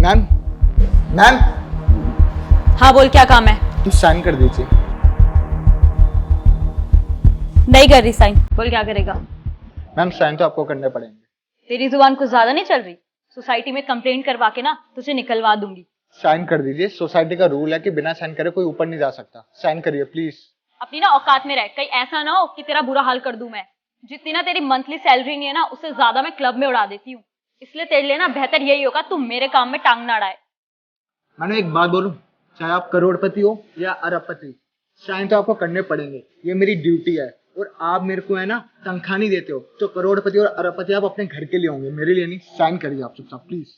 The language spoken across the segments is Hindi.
मैम मैम हाँ बोल, क्या काम है? तुम साइन कर दीजिए। नहीं कर रही साइन। बोल क्या करेगा? मैम साइन तो आपको करने पड़ेंगे। तेरी जुबान कुछ ज्यादा नहीं चल रही? सोसाइटी में कंप्लेंट करवा के ना तुझे निकलवा दूंगी। साइन कर दीजिए, सोसाइटी का रूल है कि बिना साइन करे कोई ऊपर नहीं जा सकता। साइन करिए प्लीज। अपनी ना औकात में रह, कहीं ऐसा ना हो कि तेरा बुरा हाल कर दूं मैं। जितनी ना तेरी मंथली सैलरी नहीं है ना, उससे ज्यादा मैं क्लब में उड़ा देती हूँ। इसलिए तेरे लिए ना बेहतर यही होगा तुम मेरे काम में टांग ना अड़ाए। मैंने एक बात बोलूं, चाहे आप करोड़पति हो या अरबपति, साइन तो आपको करने पड़ेंगे। ये मेरी ड्यूटी है। और आप मेरे को है ना तनख्वाह नहीं देते हो, तो करोड़पति और अरबपति आप अपने घर के लिए होंगे, मेरे लिए नहीं। साइन करिए आप चुपचाप प्लीज।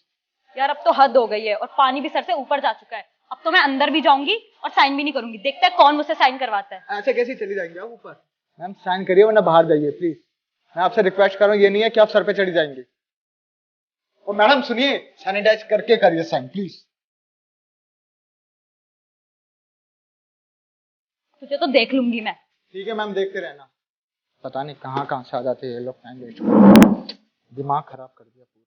यार अब तो हद हो गई है और पानी भी सर से ऊपर जा चुका है। अब तो मैं अंदर भी जाऊंगी और साइन भी नहीं करूंगी। देखता है कौन मुझसे साइन करवाता है। ऐसे कैसे चली जाएंगे आप ऊपर? मैम साइन करिए वरना बाहर जाइए प्लीज। मैं आपसे रिक्वेस्ट कर रहा हूँ, ये नहीं है कि आप सर पे चढ़ी जाएंगे। और मैडम सुनिए, सैनिटाइज करके करिए साइन प्लीज। तुझे तो देख लूंगी मैं। ठीक है मैम, देखते रहना। पता नहीं कहाँ से आ जाते हैं ये लोग कैंडिडेट। दिमाग खराब कर दिया पूरा।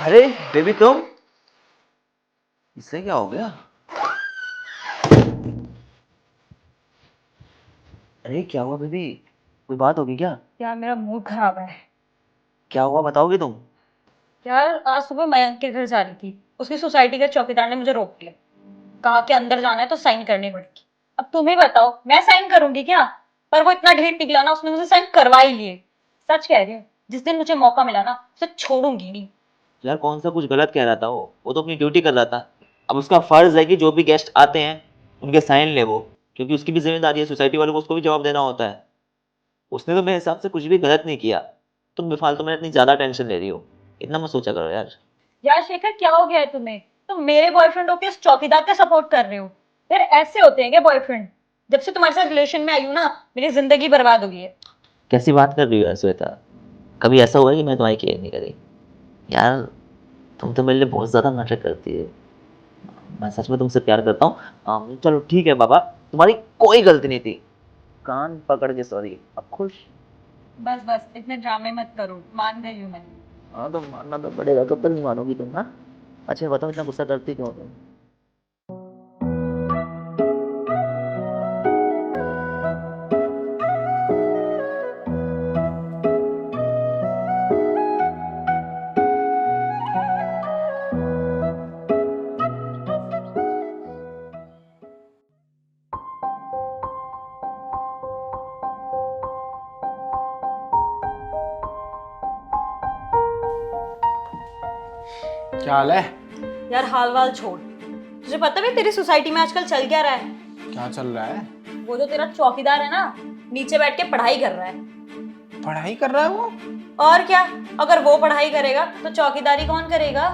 अरे बेबी तुम, इससे क्या हो गया? अरे क्या हुआ बेबी, कोई बात होगी क्या? यार मेरा मूड खराब है। क्या हुआ बताओगी तुम? यार आज सुबह मयंक के घर जा रही थी, उसकी सोसाइटी के चौकीदार ने मुझे रोक लिया। कहा कि अंदर जाना है तो साइन करनी पड़ेगी। अब तुम ही बताओ, मैं साइन करूंगी क्या? पर वो इतना ढीठ निकला ना, उसने मुझे साइन करवा ही लिए। सच कह रही हूँ, जिस दिन मुझे मौका मिला ना, उसे छोड़ूंगी नहीं। यार कौन सा कुछ गलत कह रहा था? वो तो अपनी ड्यूटी कर रहा था। अब उसका फर्ज है कि जो भी गेस्ट आते हैं उनके साइन ले वो, क्योंकि उसकी भी जिम्मेदारी है, सोसाइटी वालों को उसको भी जवाब देना होता है। उसने तो मेरे हिसाब से कुछ भी गलत नहीं किया। तुम बेफालतू में इतनी ज्यादा टेंशन ले रही हो, इतना मत सोचा करो यार। यार शेखर, क्या हो गया है तुम्हें? तुम मेरे बॉयफ्रेंड होके उस चौकीदार का सपोर्ट कर रहे हो। यार ऐसे होते हैं क्या बॉयफ्रेंड? जब से तुम्हारे साथ रिलेशन में आई हूँ ना, मेरी जिंदगी बर्बाद हो गई है। कैसी बात कर रही हो यार श्वेता? कभी ऐसा हुआ है कि मैं तुम्हारी केयर नहीं करी? यार तुम तो मेरे लिए बहुत ज़्यादा नाटक करती है। मैं सच में तुमसे प्यार करता हूँ। चलो ठीक है बाबा, तुम्हारी कोई गलती नहीं थी। कान पकड़ के सॉरी, अब खुश? बस बस, इतने ड्रामे मत करो, मान गई हूँ मैं। हाँ तो मानना तो पड़ेगा, कब तक नहीं मानोगी तुम? हाँ अच्छा बताओ, इतना गुस्सा करती क्यों हो तुम? क्या हाल है? यार हाल वाल छोड़, तुझे पता है तेरी सोसाइटी में आजकल चल क्या रहा है? क्या चल रहा है? वो जो तेरा चौकीदार है ना, नीचे बैठ के पढ़ाई कर रहा है। पढ़ाई कर रहा है वो? और क्या, अगर वो पढ़ाई करेगा तो चौकीदारी कौन करेगा?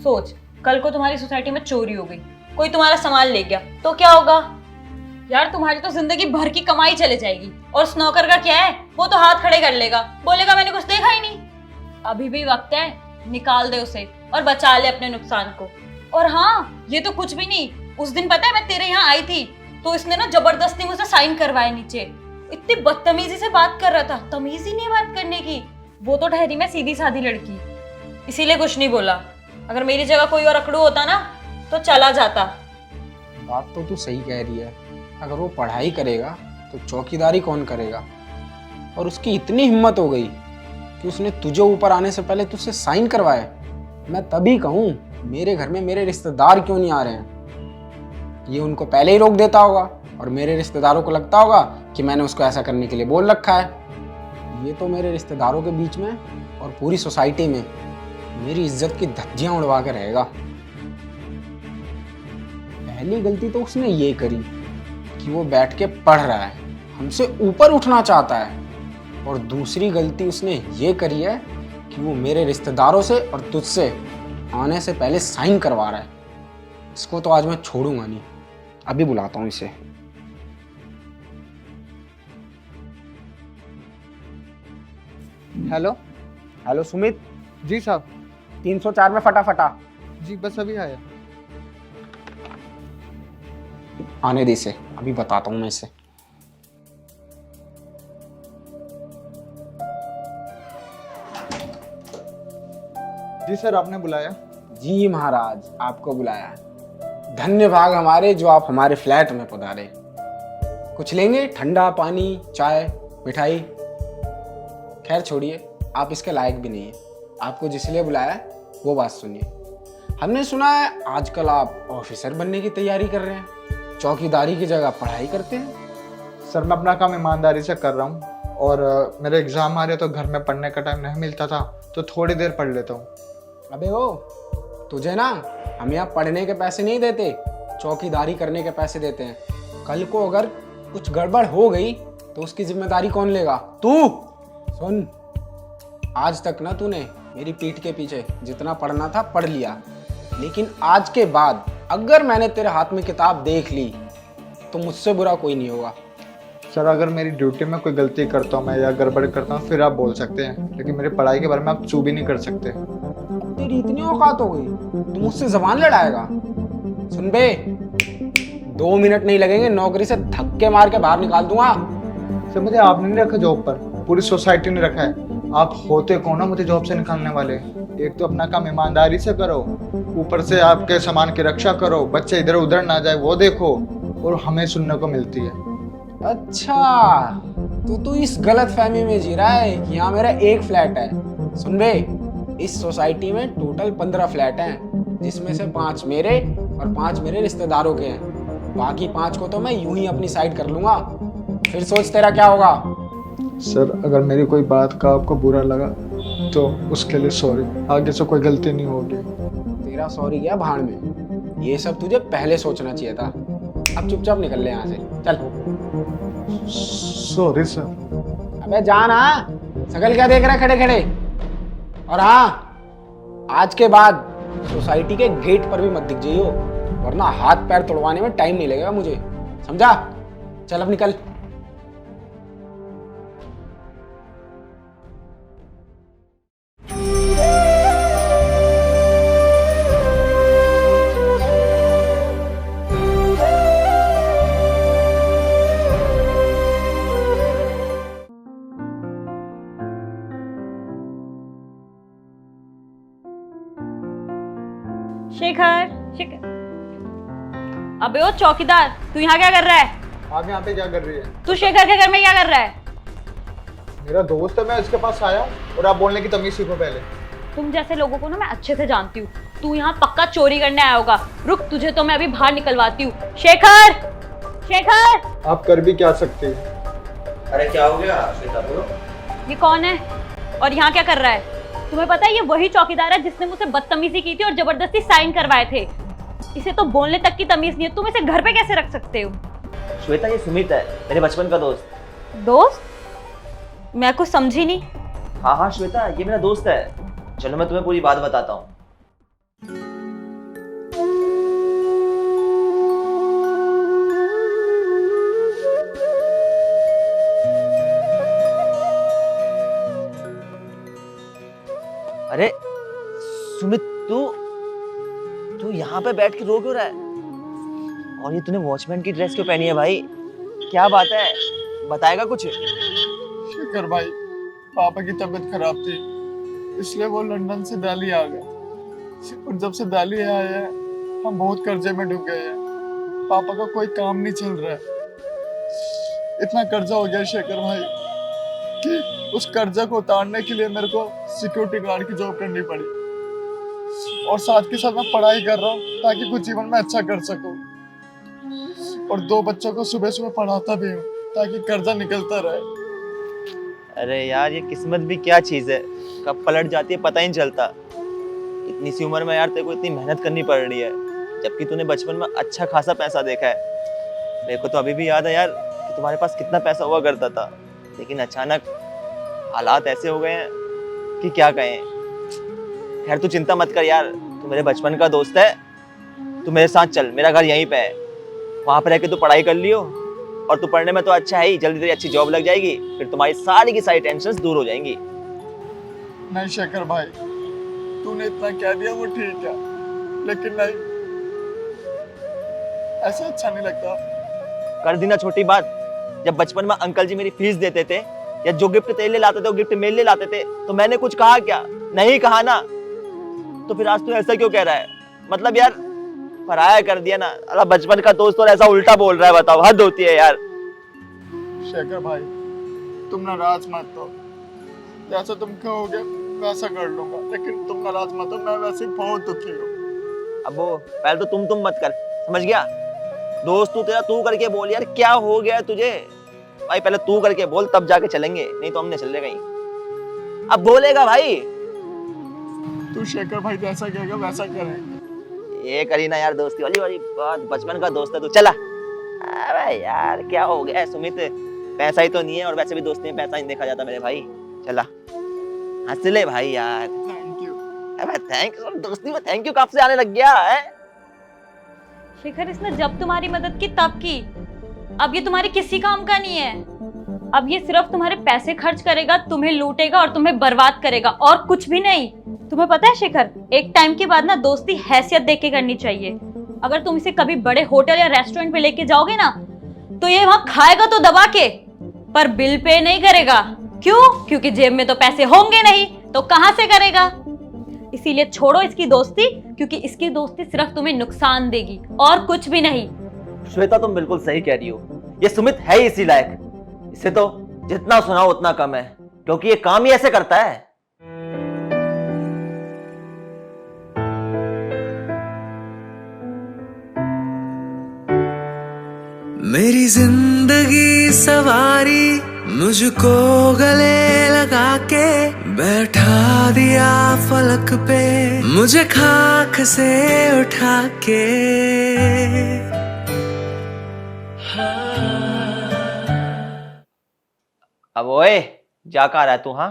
सोच, कल को तुम्हारी सोसाइटी में चोरी हो गई, कोई तुम्हारा सामान ले गया तो क्या होगा? यार तुम्हारी तो जिंदगी भर की कमाई चले जाएगी। और उस नौकर का क्या है, वो तो हाथ खड़े कर लेगा, बोलेगा मैंने कुछ देखा ही नहीं। अभी भी वक्त है, निकाल दे उसे और बचा ले अपने नुकसान को। और हाँ, ये तो कुछ भी नहीं, उस दिन पता है मैं तेरे यहाँ आई थी तो इसने ना जबरदस्ती मुझसे साइन करवाए नीचे। इतनी बदतमीजी से बात कर रहा था, तमीज ही नहीं है बात करने की। वो तो ठहरी मैं सीधी साधी लड़की, इसीलिए कुछ नहीं बोला। अगर मेरी जगह कोई और अकड़ू होता ना तो चला जाता। बात तो तू सही कह रही है। अगर वो पढ़ाई करेगा तो चौकीदारी कौन करेगा? और उसकी इतनी हिम्मत हो गई कि उसने तुझे ऊपर आने से पहले तुझसे साइन करवाए। मैं तभी कहूँ, मेरे घर में मेरे रिश्तेदार क्यों नहीं आ रहे हैं? ये उनको पहले ही रोक देता होगा और मेरे रिश्तेदारों को लगता होगा कि मैंने उसको ऐसा करने के लिए बोल रखा है। ये तो मेरे रिश्तेदारों के बीच में और पूरी सोसाइटी में मेरी इज्जत की धज्जियां उड़वा के रहेगा। पहली गलती तो उसने ये करी कि वो बैठ के पढ़ रहा है, हमसे ऊपर उठना चाहता है। और दूसरी गलती उसने ये करी है कि वो मेरे रिश्तेदारों से और तुझसे आने से पहले साइन करवा रहा है। इसको तो आज मैं छोड़ूंगा नहीं, अभी बुलाता हूँ इसे। हेलो। हेलो सुमित। जी साहब। 304 में फटाफटा। जी बस अभी आया। आने दे इसे, अभी बताता हूँ मैं इसे। जी सर, आपने बुलाया? जी महाराज, आपको बुलाया। धन्य भाग हमारे जो आप हमारे फ्लैट में पधारे। कुछ लेंगे? ठंडा पानी, चाय, मिठाई? खैर छोड़िए, आप इसके लायक भी नहीं है। आपको जिस लिए बुलाया है वो बात सुनिए। हमने सुना है आजकल आप ऑफिसर बनने की तैयारी कर रहे हैं, चौकीदारी की जगह पढ़ाई करते हैं। सर मैं अपना काम ईमानदारी से कर रहा हूँ, और मेरे एग्ज़ाम आ रहे तो घर में पढ़ने का टाइम नहीं मिलता था, तो थोड़ी देर पढ़ लेता हूँ। अबे ओ, तुझे ना हम यहाँ पढ़ने के पैसे नहीं देते, चौकीदारी करने के पैसे देते हैं। कल को अगर कुछ गड़बड़ हो गई तो उसकी जिम्मेदारी कौन लेगा? तू। सुन, आज तक ना तूने मेरी पीठ के पीछे जितना पढ़ना था पढ़ लिया, लेकिन आज के बाद अगर मैंने तेरे हाथ में किताब देख ली तो मुझसे बुरा कोई नहीं होगा। सर अगर मेरी ड्यूटी में कोई गलती करता हूँ मैं या गड़बड़ करता हूँ फिर आप बोल सकते हैं, लेकिन मेरी पढ़ाई के बारे में आप चू भी नहीं कर सकते। तेरी इतनी औकात हो गई, तू मुझसे जबान लड़ाएगा? सुन बे, 2 मिनट नहीं लगेंगे, नौकरी से धक्के मार के बाहर निकाल दूंगा। सर मुझे आपने नहीं रखा जॉब पर, पूरी सोसाइटी ने रखा है। आप होते कौन हो मुझे जॉब से निकालने वाले? एक तो अपना काम ईमानदारी से करो, ऊपर से आपके सामान की रक्षा करो, बच्चे इधर उधर ना जाए वो देखो, और हमें सुनने को मिलती है। अच्छा, तो तू इस गलत फहमी में जी रहा है कि यहाँ मेरा एक फ्लैट है। सुन बे, इस सोसाइटी में टोटल 15 फ्लैट हैं, जिसमें से 5 मेरे और 5 मेरे रिश्तेदारों के हैं। बाकी 5 को तो मैं यूं ही अपनी साइड कर लूंगा, फिर सोच तेरा क्या होगा। सर अगर मेरी कोई बात का आपको बुरा लगा तो उसके लिए सॉरी, आगे से कोई गलती नहीं होगी। तेरा सॉरी गया भाड़ में, ये सब तुझे पहले सोचना चाहिए था। अब चुपचाप निकल ले यहाँ से, चल। Sorry sir. अबे जाना, सकल क्या देख रहा है खड़े खड़े? और हाँ, आज के बाद सोसाइटी के गेट पर भी मत दिख जाइयो, वरना हाथ पैर तोड़वाने में टाइम नहीं लगेगा मुझे, समझा? चल अब निकल। शेखर, शेखर, अबे ओ चौकीदार, तू यहाँ क्या कर रहा है? आप यहाँ पे क्या कर रही है? तू शेखर के घर में क्या कर रहा है? मेरा दोस्त है, मैं इसके पास आया हूँ, और आप बोलने की तमीज सीखो पहले। तुम जैसे लोगों को ना मैं अच्छे से जानती हूँ। तू यहाँ पक्का चोरी करने आया होगा। रुक, तुझे तो मैं अभी बाहर निकलवाती हूँ। शेखर, शेखर! आप कर भी क्या सकते हो? अरे क्या हो गया श्वेता, बोलो। ये कौन है और यहाँ क्या कर रहा है? तुम्हें पता है ये वही चौकीदार है जिसने मुझसे बदतमीजी की थी और जबरदस्ती साइन करवाए थे। इसे तो बोलने तक की तमीज नहीं है, तुम इसे घर पे कैसे रख सकते हो? श्वेता ये सुमित है, मेरे बचपन का दोस्त। दोस्त? मैं कुछ समझी नहीं। हाँ हाँ श्वेता, ये मेरा दोस्त है। चलो मैं तुम्हें पूरी बात बताता हूँ। अरे सुमित, तू यहाँ पे बैठ के रो क्यों रहा है? और ये तूने वॉचमैन की ड्रेस क्यों पहनी है भाई? क्या बात है, बताएगा कुछ? शेखर भाई, पापा की तबीयत खराब थी, इसलिए वो लंदन से दिल्ली आ गए, और जब से दिल्ली आए हैं हम बहुत कर्जे में डूब गए हैं। पापा का कोई काम नहीं चल रहा है। इतना कर्जा हो गया शेखर भाई कि उस कर्जा को उतारने के लिए मेरे को सिक्योरिटी गार्ड की जॉब करनी पड़ी, और साथ के साथ मैं पढ़ाई कर रहा हूँ ताकि कुछ जीवन में अच्छा कर सकूं, और 2 बच्चों को सुबह सुबह पढ़ाता भी हूँ ताकि कर्जा निकलता रहे। अरे यार, ये किस्मत भी क्या चीज है, कब पलट जाती है पता ही नहीं चलता। इतनी सी उम्र में यार तेरे को इतनी मेहनत करनी पड़ रही है, जबकि तूने बचपन में अच्छा खासा पैसा देखा है। मेरे को तो अभी भी याद है यार कि तुम्हारे पास कितना पैसा हुआ करता था, लेकिन अचानक हालात ऐसे हो गए हैं कि क्या कहें। खैर तू चिंता मत कर यार, तू मेरे बचपन का दोस्त है, तू मेरे साथ चल, मेरा घर यहीं पे है। वहां पर रह के तू पढ़ाई कर लियो, और तू पढ़ने में तो अच्छा है ही, जल्दी तेरी अच्छी जॉब लग जाएगी, फिर तुम्हारी सारी की सारी टेंशन्स दूर हो जाएंगी। नहीं शेखर भाई, तूने इतना कह दिया वो ठीक है, लेकिन नहीं, ऐसा अच्छा नहीं लगता। कर दी ना छोटी बात। जब बचपन में अंकल जी मेरी फीस देते थे या जो गिफ्ट तेरे लिए लाते थे वो गिफ्ट मेरे लिए लाते थे, तो मैंने कुछ कहा क्या? नहीं कहा ना। तो फिर आज तू ऐसा क्यों कह रहा है? मतलब यार पराया कर दिया ना। अरे बचपन का दोस्त और ऐसा उल्टा बोल रहा है, बताओ, हद होती है यार। शेखर भाई, तुम नाराज मत हो। जैसा तुम कहोगे वैसा कर लूंगा, लेकिन तुम नाराज मत हो, मैं वैसे ही बहुत दुखी हूँ। अब वो पहले तो तुम मत कर, समझ गया? दोस्त तू तेरा तू करके बोल यार, क्या हो गया है तुझे? भाई पहले तू करके बोल, तब जाके चलेंगे, नहीं तो हमने चले कहीं। अब बोलेगा भाई। तू शेखर भाई जैसा कहेगा वैसा करेंगे। ये करी ना यार दोस्ती वाली वाली बात, बचपन का दोस्त है तू, चला। अबे यार क्या हो गया है सुमित? पैसा ही तो नहीं है, और वैसे भी दोस्ती में पैसा ही देखा जाता मेरे भाई। चला हंस ले भाई यार। Thank you. अबे थैंक यू, दोस्ती में थैंक यू कब से आने लग गया है? शिखर, इसने जब तुम्हारी मदद की तब की, अब ये तुम्हारे किसी काम का नहीं है। अब ये सिर्फ तुम्हारे पैसे खर्च करेगा, तुम्हें लूटेगा और तुम्हें बर्बाद करेगा, और कुछ भी नहीं। तुम्हें पता है शिखर, एक टाइम के बाद ना दोस्ती हैसियत देख के करनी चाहिए। अगर तुम इसे कभी बड़े होटल या रेस्टोरेंट पे लेके जाओगे ना, तो ये वहां खाएगा तो दबा के, पर बिल पे नहीं करेगा। क्यों? क्योंकि जेब में तो पैसे होंगे नहीं, तो कहां से करेगा? इसीलिए छोड़ो इसकी दोस्ती, क्योंकि इसकी दोस्ती सिर्फ तुम्हें नुकसान देगी और कुछ भी नहीं। श्वेता तुम बिल्कुल सही कह रही हो, ये सुमित है ही इसी लायक। इसे तो जितना सुनाओ उतना कम है, क्योंकि ये काम ही ऐसे करता है। मेरी जिंदगी सवारी मुझको गले लगा के बैठा दिया फलक पे, मुझे खाक से उठा के। अब ओए जा कहाँ रहा है तू? हाँ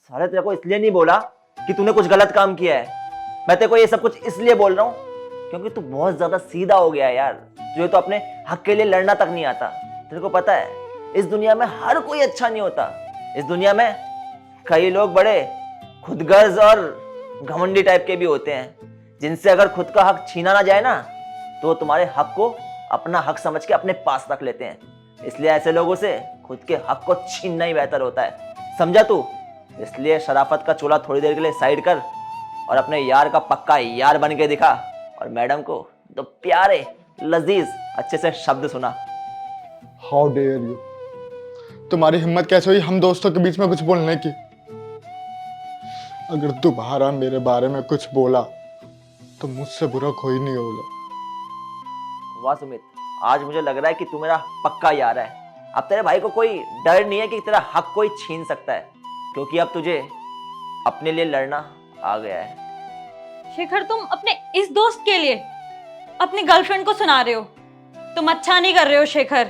सारे तेरे को इसलिए नहीं बोला कि तूने कुछ गलत काम किया है, मैं तेरे को ये सब कुछ इसलिए बोल रहा हूँ क्योंकि तू बहुत ज्यादा सीधा हो गया है यार। तुझे तो अपने हक के लिए लड़ना तक नहीं आता। तेरे को पता है इस दुनिया में हर कोई अच्छा नहीं होता। इस दुनिया में कई लोग बड़े खुदगर्ज और घमंडी टाइप के भी होते हैं, जिनसे अगर खुद का हक छीना ना जाए ना, तो तुम्हारे हक को अपना हक समझ के अपने पास रख लेते हैं। इसलिए ऐसे लोगों से खुद के हक को छीनना ही बेहतर होता है, समझा तू? इसलिए शराफत का चोला थोड़ी देर के लिए साइड कर और अपने यार का पक्का यार बन के दिखा, और मैडम को तो प्यारे लजीज अच्छे से शब्द सुना। हाउ डेयर यू, तुम्हारी हिम्मत कैसे हुई हम दोस्तों के बीच में कुछ बोलने की? अगर दोबारा मेरे बारे में कुछ बोला तो मुझसे बुरा कोई नहीं होगा। वाह सुमित, आज मुझे लग रहा है कि तू मेरा पक्का यार है। अब तेरे भाई को कोई डर नहीं है कि तेरा हक कोई छीन सकता है, क्योंकि अब तुझे अपने लिए लड़ना आ गया है। शिखर, तुम अपने इस दोस्त के लिए अपनी गर्लफ्रेंड को सुना रहे हो। तुम अच्छा नहीं कर रहे हो शिखर।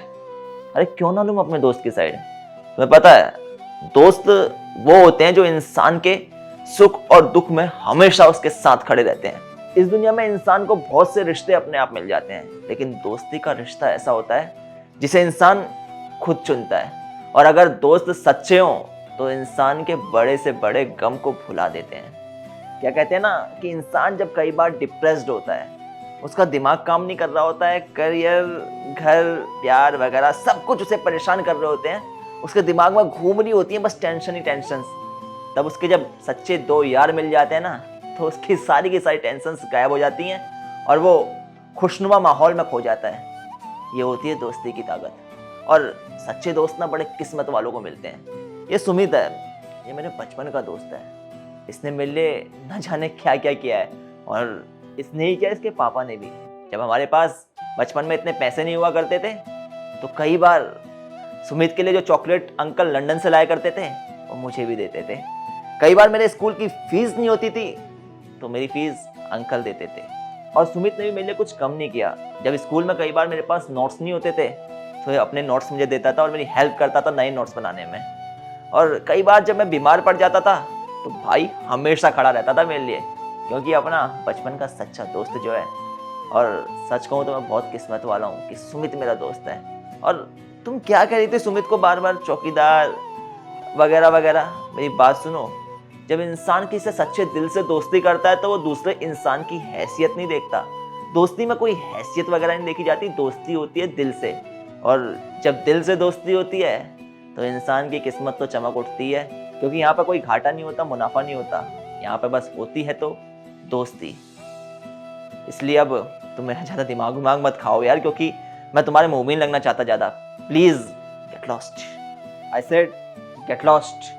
अरे क्यों ना लूं अपने दोस्त की साइड? तुम्हें पता है दोस्त वो होते हैं जो इंसान के सुख और दुख में हमेशा उसके साथ खड़े रहते हैं। इस दुनिया में इंसान को बहुत से रिश्ते अपने आप मिल जाते हैं, लेकिन दोस्ती का रिश्ता ऐसा होता है जिसे इंसान खुद चुनता है। और अगर दोस्त सच्चे हों तो इंसान के बड़े से बड़े गम को भुला देते हैं। क्या कहते हैं ना कि इंसान जब कई बार डिप्रेस्ड होता है, उसका दिमाग काम नहीं कर रहा होता है, करियर, घर, प्यार वगैरह सब कुछ उसे परेशान कर रहे होते हैं, उसके दिमाग में घूम रही होती है बस टेंशन ही टेंशन। तब उसके जब सच्चे दो यार मिल जाते हैं ना, तो उसकी सारी की सारी टेंशन गायब हो जाती हैं और वो खुशनुमा माहौल में खो जाता है। ये होती है दोस्ती की ताकत। और सच्चे दोस्त ना बड़े किस्मत वालों को मिलते हैं। ये सुमित है, ये मेरे बचपन का दोस्त है। इसने मेरे लिए न जाने क्या क्या किया है, और इसने ही क्या, इसके पापा ने भी। जब हमारे पास बचपन में इतने पैसे नहीं हुआ करते थे, तो कई बार सुमित के लिए जो चॉकलेट अंकल लंदन से लाया करते थे वो मुझे भी देते थे। कई बार मेरे स्कूल की फीस नहीं होती थी तो मेरी फीस अंकल देते थे। और सुमित ने भी मेरे लिए कुछ कम नहीं किया। जब स्कूल में कई बार मेरे पास नोट्स नहीं होते थे तो ये अपने नोट्स मुझे देता था और मेरी हेल्प करता था नए नोट्स बनाने में। और कई बार जब मैं बीमार पड़ जाता था तो भाई हमेशा खड़ा रहता था मेरे लिए, क्योंकि अपना बचपन का सच्चा दोस्त जो है। और सच कहूँ तो मैं बहुत किस्मत वाला हूँ कि सुमित मेरा दोस्त है। और तुम क्या कह रही थी सुमित को बार बार चौकीदार वगैरह वगैरह? मेरी बात सुनो, जब इंसान किसी से सच्चे दिल से दोस्ती करता है तो वो दूसरे इंसान की हैसियत नहीं देखता, दोस्ती में कोई हैसियत वगैरह नहीं देखी जाती, दोस्ती होती है दिल से। और जब दिल से दोस्ती होती है तो इंसान की किस्मत तो चमक उठती है, क्योंकि यहाँ पर कोई घाटा नहीं होता, मुनाफा नहीं होता, यहाँ पर बस होती है तो दोस्ती। इसलिए अब तुम मेरा ज़्यादा दिमाग मत खाओ यार, क्योंकि मैं तुम्हारे मुंह में नहीं लगना चाहता ज़्यादा। Please get lost, I said get lost.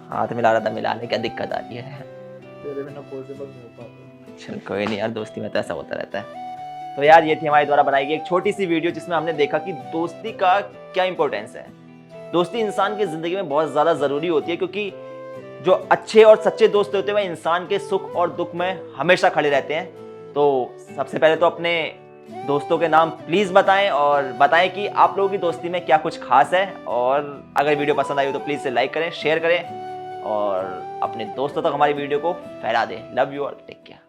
हाथ मिला रहा था, मिलाने क्या दिक्कत आ रही है? तेरे बिना पॉसिबल नहीं हो पाता। चल कोई नहीं यार, दोस्ती में तो ऐसा होता रहता है। तो यार ये थी हमारे द्वारा बनाई गई एक छोटी सी वीडियो, जिसमें हमने देखा कि दोस्ती का क्या इंपॉर्टेंस है। दोस्ती इंसान की ज़िंदगी में बहुत ज़्यादा ज़रूरी होती है, क्योंकि जो अच्छे और सच्चे दोस्त होते हैं वह इंसान के सुख और दुख में हमेशा खड़े रहते हैं। तो सबसे पहले तो अपने दोस्तों के नाम प्लीज़ बताएं, और बताएं कि आप लोगों की दोस्ती में क्या कुछ खास है। और अगर वीडियो पसंद आई हो तो प्लीज़ से लाइक करें, शेयर करें और अपने दोस्तों तक हमारी वीडियो को फैला दें। Love you all, take care.